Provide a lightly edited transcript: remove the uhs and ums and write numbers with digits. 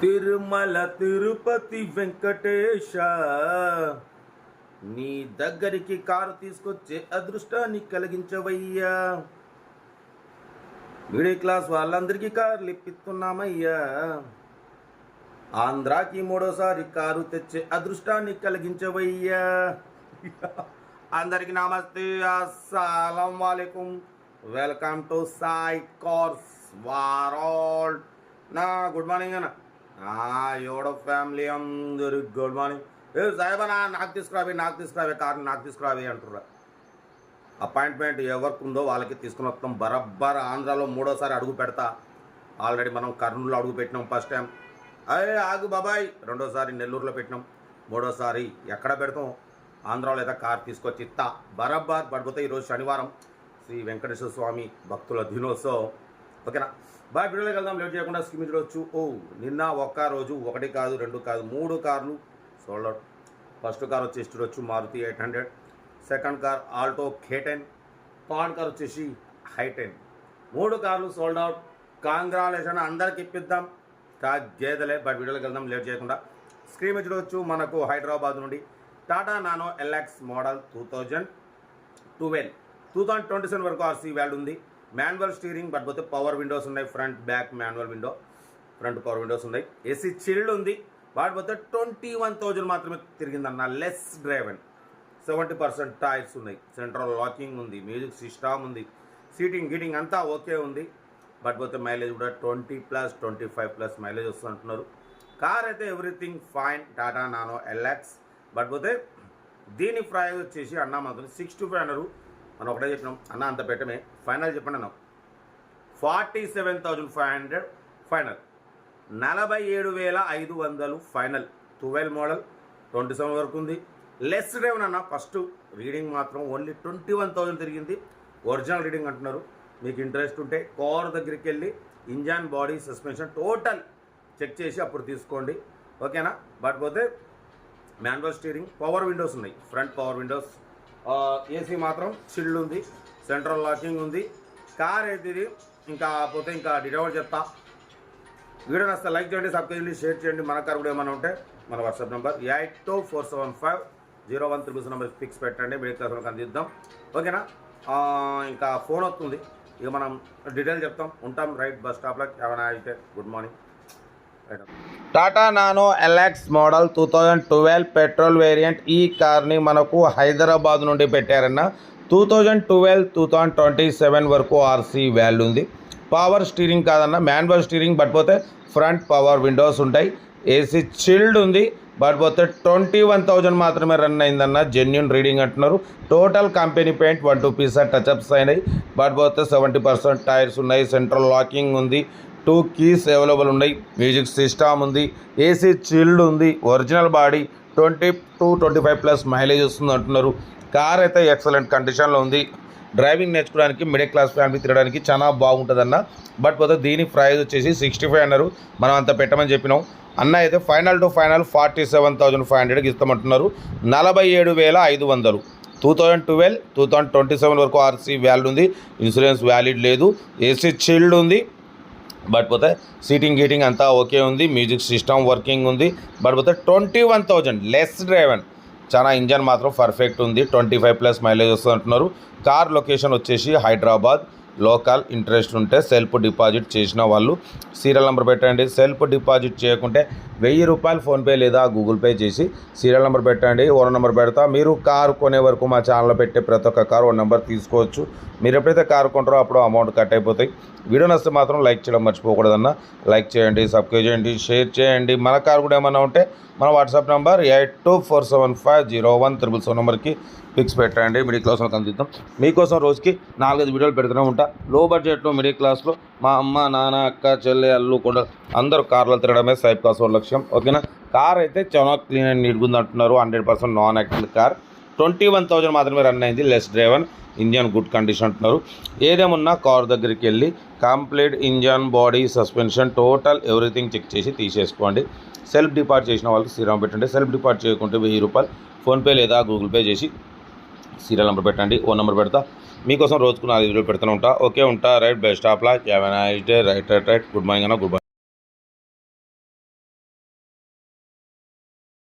తిరుమల తిరుపతి వెంకటేశ నీ దగ్గరికి కారు తీసుకొచ్చే అదృష్టాన్ని కలిగించవయ్యా. మిడిల్ క్లాస్ వాళ్ళందరికీ కార్లు ఇప్పిస్తున్నామయ్యా. ఆంధ్రాకి మూడోసారి కారు తెచ్చే అదృష్టాన్ని కలిగించవయ్యా. అందరికి నమస్తే, అస్సలం వాలేకుం. Welcome to Sai cars world. నా గుడ్ మార్నింగ్ అన్న. ఎవడో ఫ్యామిలీ అందరికి గుడ్ మార్నింగ్. సాయిబనా నాకు తీసుకురావే కార్ని నాకు తీసుకురావే అంటుర్రా. అపాయింట్మెంట్ ఎవరికి ఉందో వాళ్ళకి తీసుకుని వస్తాం. బరబ్బర్ ఆంధ్రాలో మూడోసారి అడుగు పెడతా. ఆల్రెడీ మనం కర్నూలులో అడుగు పెట్టినాం ఫస్ట్ టైం. ఆగు బాబాయ్, రెండోసారి నెల్లూరులో పెట్టినాం. మూడోసారి ఎక్కడ పెడతాం? ఆంధ్రాలో అయితే కార్ తీసుకొచ్చి ఇస్తా. బరబ్బర్ పడిపోతే ఈరోజు శనివారం, శ్రీ వెంకటేశ్వర స్వామి భక్తుల దినోత్సవం. ఓకేనా బాయ్, వీడియోలోకి వెళ్దాం. లేట్ చేయకుండా స్కిమ్ చూడవచ్చు. నిన్న ఒక్క రోజు 1 కాదు 2 కాదు 3 కార్లు సోల్డ్ అవుట్. ఫస్ట్ కార్ వచ్చేసి చూడవచ్చు Maruti 800, second car Alto K10, third car వచ్చేసి i10. 3 కార్లు సోల్డ్ అవుట్. కాంగ్రాలేషన్, అందరికి ఇప్పిద్దాం. గేదలే. బట్ వీడియోలోకి వెళ్దాం లేట్ చేయకుండా. స్క్రీన్ చూడవచ్చు. మనకు హైదరాబాద్ నుండి టాటా నానో LX మోడల్ 2027 వరకు ఆర్సీ వాల్యూ ఉంది. మాన్యువల్ స్టీరింగ్, బట్ పోతే పవర్ విండోస్ ఉన్నాయి. Front back manual window, front power windows ఉన్నాయి. ఏసీ చిల్డ్ ఉంది. వాటి పోతే 21,000 మాత్రమే తిరిగిందన్న. Less driven. 70% టైర్స్ ఉన్నాయి. సెంట్రల్ లాకింగ్ ఉంది. మ్యూజిక్ సిస్టమ్ ఉంది. సీటింగ్ గీటింగ్ అంతా ఓకే ఉంది. బట్ పోతే మైలేజ్ కూడా 20+, 25+ మైలేజ్ వస్తుంటున్నారు. కార్ అయితే everything fine. Tata Nano LX. But పోతే దీని ప్రైస్ వచ్చేసి అన్న మాత్రం 65 అన్నారు. మనం ఒకటే చెప్పినాం అన్న, అంత పెట్టమే. ఫైనల్ చెప్పండి అన్నాం. 47,500 ఫైనల్. 47,500 ఫైనల్. 12 మోడల్ 27 వరకు ఉంది. లెస్ డ్రైవ్ అన్న. ఫస్ట్ రీడింగ్ మాత్రం ఓన్లీ 21,000 తిరిగింది. ఒరిజినల్ రీడింగ్ అంటున్నారు. మీకు ఇంట్రెస్ట్ ఉంటే కార్ దగ్గరికి వెళ్ళి engine, body, suspension total check చేసి అప్పుడు తీసుకోండి. ఓకేనా. బట్ పోతే మాన్యువల్ స్టీరింగ్, పవర్ విండోస్ ఉన్నాయి. Front power windows. ఏసీ మాత్రం చిల్డ్ ఉంది. సెంట్రల్ లాకింగ్ ఉంది. కార్ అయితే ఇది ఇంకా పోతే ఇంకా డీటెయిల్ చెప్తా. వీడియో నచ్చితే లైక్ చేయండి, సబ్స్క్రైబ్ చేయండి, షేర్ చేయండి. మన కార్ కూడా ఏమైనా ఉంటే మన వాట్సాప్ నెంబర్ 82475013 నెంబర్ ఫిక్స్ పెట్టండి. మిడిల్ క్లాస్ వాళ్ళకి అందిద్దాం. ఓకేనా. ఇంకా ఫోన్ వస్తుంది. ఇక మనం డీటెయిల్ చెప్తాం. ఉంటాం రైట్ బస్ స్టాప్లో. ఏమైనా అయితే good morning. Tata Nano LX model 2012 petrol variant. ఈ కార్ని మనకు హైదరాబాద్ నుండి పెట్టారన్న. 2012-2027 వరకు ఆర్సీ వాల్యూ ఉంది. పవర్ స్టీరింగ్ కాదన్న, మాన్యువల్ స్టీరింగ్. బట్ పోతే ఫ్రంట్ పవర్ విండోస్ ఉంటాయి. ఏసీ చిల్డ్ ఉంది. బట్ పోతే 21,000 మాత్రమే రన్ అయిందన్న. జెన్యున్ రీడింగ్ అంటున్నారు. Total company paint 1-2 Pisa touch-ups అయినాయి. బట్ పోతే 70% టైర్స్ ఉన్నాయి. సెంట్రల్ లాకింగ్ ఉంది. 2 కీస్ అవైలబుల్ ఉన్నాయి. మ్యూజిక్ సిస్టమ్ ఉంది. ఏసీ చిల్డ్ ఉంది. ఒరిజినల్ బాడీ 20-25+ మైలేజ్ వస్తుంది అంటున్నారు. కార్ అయితే ఎక్సలెంట్ కండిషన్లో ఉంది. డ్రైవింగ్ నేర్చుకోవడానికి మిడిల్ క్లాస్ ఫ్యామిలీ తిరగడానికి చాలా బాగుంటుందన్న. బట్ పోతే దీని ప్రైస్ వచ్చేసి 65 అన్నారు. మనం అంత పెట్టమని చెప్పినాం. అన్న అయితే ఫైనల్ టు ఫైనల్ 47,500కి ఇస్తామంటున్నారు. 47,500. 2012-2027 వరకు ఆర్సీ వాల్యూ ఉంది. ఇన్సూరెన్స్ వ్యాలిడ్ లేదు. ఏసీ చిల్డ్ ఉంది. బట్ పోతే సీటింగ్ గీటింగ్ అంతా ఓకే ఉంది. మ్యూజిక్ సిస్టమ్ వర్కింగ్ ఉంది. బట్ పోతే 21,000 లెస్ డ్రైవెన్. చాలా ఇంజన్ మాత్రం పర్ఫెక్ట్ ఉంది. 25+ మైలేజ్ వస్తుంది అంటున్నారు. కార్ లొకేషన్ వచ్చేసి హైదరాబాద్ లోకల్. ఇంట్రెస్ట్ ఉంటే సెల్ఫ్ డిపాజిట్ చేసిన వాళ్ళు సీరియల్ నెంబర్ పెట్టండి. సెల్ఫ్ డిపాజిట్ చేయకుంటే 1000 రూపాయలు ఫోన్పే లేదా గూగుల్ పే చేసి సీరియల్ నెంబర్ పెట్టండి. ఓన్ నెంబర్ పెడతా. మీరు కారు కొనే వరకు మా ఛానల్లో పెట్టే ప్రతి ఒక్క కారు ఓన్ నెంబర్ తీసుకోవచ్చు. మీరు ఎప్పుడైతే కారు కొంటారో అప్పుడు అమౌంట్ కట్ అయిపోతాయి. వీడియో నచ్చితే మాత్రం లైక్ చేయడం మర్చిపోకూడదన్న. లైక్ చేయండి, సబ్స్క్రైబ్ చేయండి, షేర్ చేయండి. మన కారు కూడా ఏమైనా ఉంటే మన వాట్సాప్ నెంబర్ 82475013 నెంబర్కి ఫిక్స్ పెట్టండి. మిడిల్ క్లాస్ వాళ్ళకి అందిద్దాం. మీకోసం రోజుకి 4-5 వీడియోలు పెడుతూనే ఉంటా. లో బడ్జెట్లో మిడిల్ క్లాస్లో మా అమ్మ, నాన్న, అక్క, చెల్లె, అల్లు కూడా అందరూ కార్లో తిరగడమే సైప్ కాస్ లక్ష్యం. ఓకేనా. కార్ అయితే చాలా క్లీన్ అండ్ నీట్గా ఉంది అంటున్నారు. 100% నాన్ యాక్సిడెంట్ కార్. 21,000 మాత్రమే రన్ అయింది. Less driven. Engine good condition అంటున్నారు. ఏదేమున్నా కార్ దగ్గరికి వెళ్ళి complete engine, body, suspension total everything check చేసి తీసేసుకోండి. సెల్ఫ్ డిపాజిట్ చేసిన వాళ్ళకి శ్రీరామ్ పెట్టండి. సెల్ఫ్ డిపాజిట్ చేయకుంటే 1000 రూపాయలు ఫోన్పే లేదా గూగుల్ పే చేసి సీరియల్ నెంబర్ పెట్టండి. ఓన్ నెంబర్ పెడతా. మీకోసం రోజుకు 4 వీడియోలు పెడుతూనే ఉంటా. ఓకే ఉంటా. Right best of luck. Have a nice day. Right good morning అన్న. Good morning.